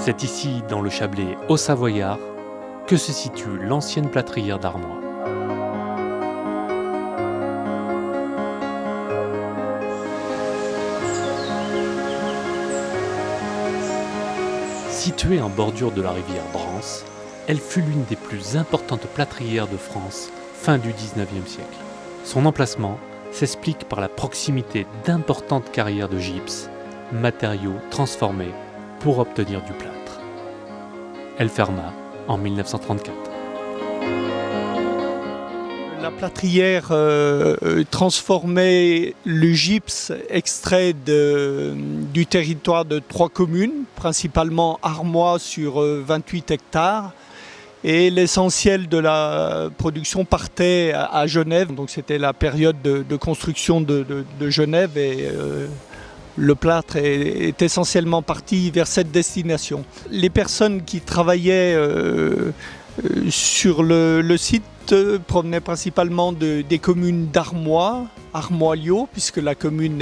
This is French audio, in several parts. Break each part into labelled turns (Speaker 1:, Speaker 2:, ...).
Speaker 1: C'est ici, dans le Chablais haut-savoyard, que se situe l'ancienne plâtrière d'Armois. Située en bordure de la rivière Drance, elle fut l'une des plus importantes plâtrières de France fin du XIXe siècle. Son emplacement s'explique par la proximité d'importantes carrières de gypse, matériaux transformés pour obtenir du plâtre. Elle ferma en 1934.
Speaker 2: La plâtrière transformait le gypse extrait du territoire de 3 communes, principalement Armois sur 28 hectares. Et l'essentiel de la production partait à Genève, donc c'était la période de construction de Genève et le plâtre est essentiellement parti vers cette destination. Les personnes qui travaillaient sur le site provenaient principalement des communes d'Armois, Armois-Liot, puisque la commune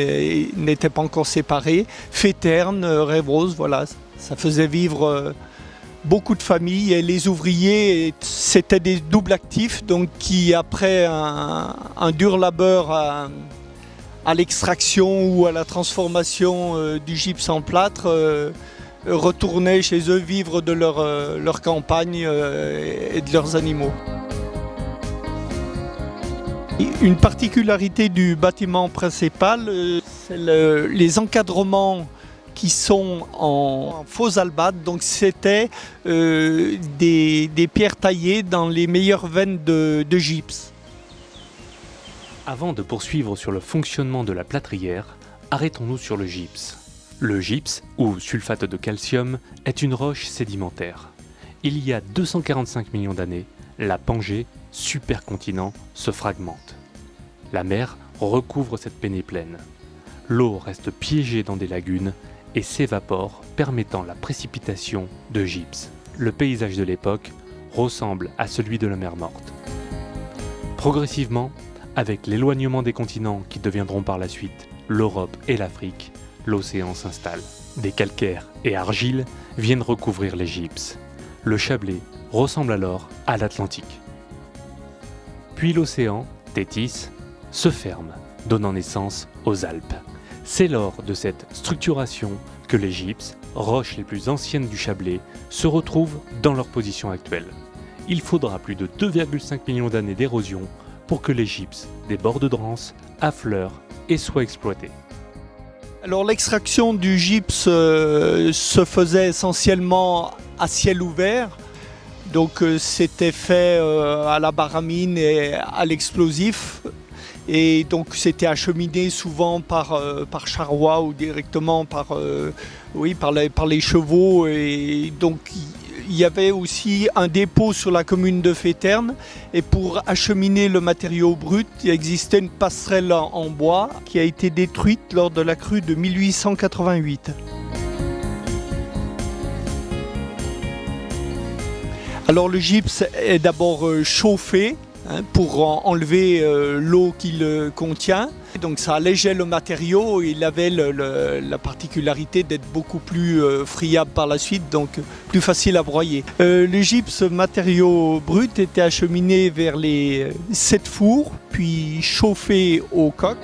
Speaker 2: n'était pas encore séparée, Féterne, Revros, voilà, ça faisait vivre beaucoup de familles et les ouvriers, c'était des doubles actifs, donc qui après un dur labeur à l'extraction ou à la transformation du gypse en plâtre, retournaient chez eux vivre de leur campagne et de leurs animaux. Une particularité du bâtiment principal, c'est les encadrements qui sont en faux albâtre, donc c'était des pierres taillées dans les meilleures veines de gypse.
Speaker 1: Avant de poursuivre sur le fonctionnement de la plâtrière, arrêtons-nous sur le gypse. Le gypse, ou sulfate de calcium, est une roche sédimentaire. Il y a 245 millions d'années, la Pangée, supercontinent, se fragmente. La mer recouvre cette pénéplaine. L'eau reste piégée dans des lagunes et s'évapore, permettant la précipitation de gypse. Le paysage de l'époque ressemble à celui de la mer Morte. Progressivement, avec l'éloignement des continents qui deviendront par la suite l'Europe et l'Afrique, l'océan s'installe. Des calcaires et argiles viennent recouvrir les gypses. Le Chablais ressemble alors à l'Atlantique. Puis l'océan, Téthys, se ferme, donnant naissance aux Alpes. C'est lors de cette structuration que les gypses, roches les plus anciennes du Chablais, se retrouvent dans leur position actuelle. Il faudra plus de 2,5 millions d'années d'érosion pour que les gypses des bords de Drance affleurent et soient exploités.
Speaker 2: Alors l'extraction du gypse se faisait essentiellement à ciel ouvert. Donc c'était fait à la baramine et à l'explosif. Et donc c'était acheminé souvent par charroi ou directement par les chevaux. Et donc il y avait aussi un dépôt sur la commune de Féterne. Et pour acheminer le matériau brut, il existait une passerelle en bois qui a été détruite lors de la crue de 1888. Alors le gypse est d'abord chauffé pour enlever l'eau qu'il contient. Donc ça allégeait le matériau, il avait la particularité d'être beaucoup plus friable par la suite, donc plus facile à broyer. Le gypse, matériau brut, était acheminé vers les 7 fours, puis chauffé au coq.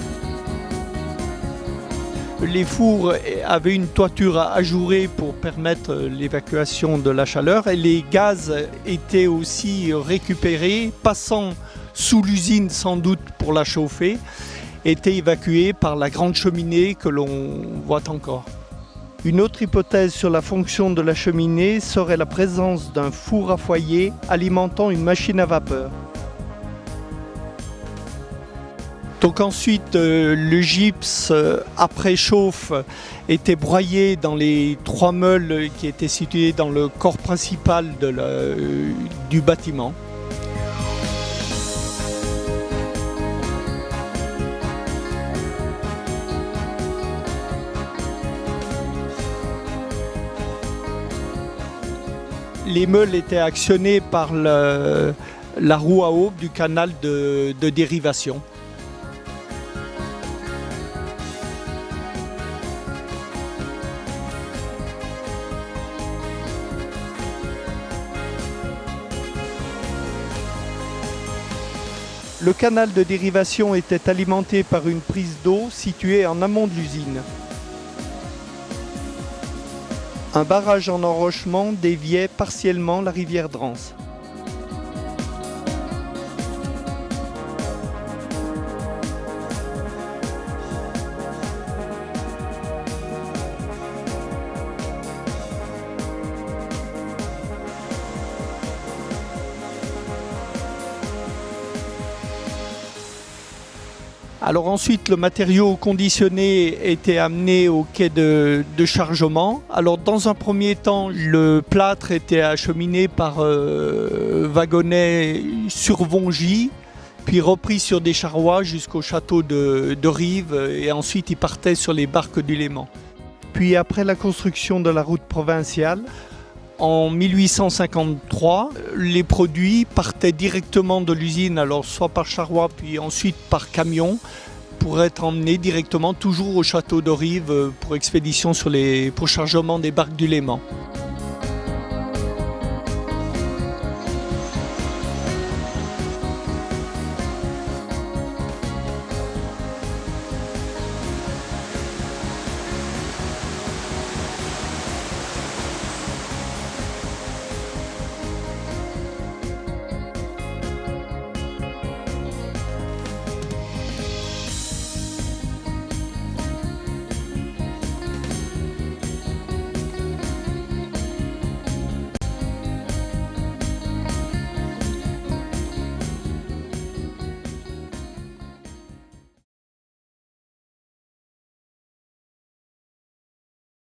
Speaker 2: Les fours avaient une toiture ajourée pour permettre l'évacuation de la chaleur et les gaz étaient aussi récupérés, passant sous l'usine sans doute pour la chauffer, étaient évacués par la grande cheminée que l'on voit encore. Une autre hypothèse sur la fonction de la cheminée serait la présence d'un four à foyer alimentant une machine à vapeur. Donc ensuite, le gypse, après chauffe, était broyé dans les 3 meules qui étaient situés dans le corps principal du bâtiment. Les meules étaient actionnées par la roue à aube du canal de dérivation. Le canal de dérivation était alimenté par une prise d'eau située en amont de l'usine. Un barrage en enrochement déviait partiellement la rivière Drance. Alors ensuite, le matériau conditionné était amené au quai de chargement. Alors dans un premier temps, le plâtre était acheminé par wagonnets sur Vongy, puis repris sur des charrois jusqu'au château de Rives, et ensuite il partait sur les barques du Léman. Puis après la construction de la route provinciale, en 1853, les produits partaient directement de l'usine, alors soit par charroi, puis ensuite par camion, pour être emmenés directement toujours au château de Rives pour expédition pour chargement des barques du Léman.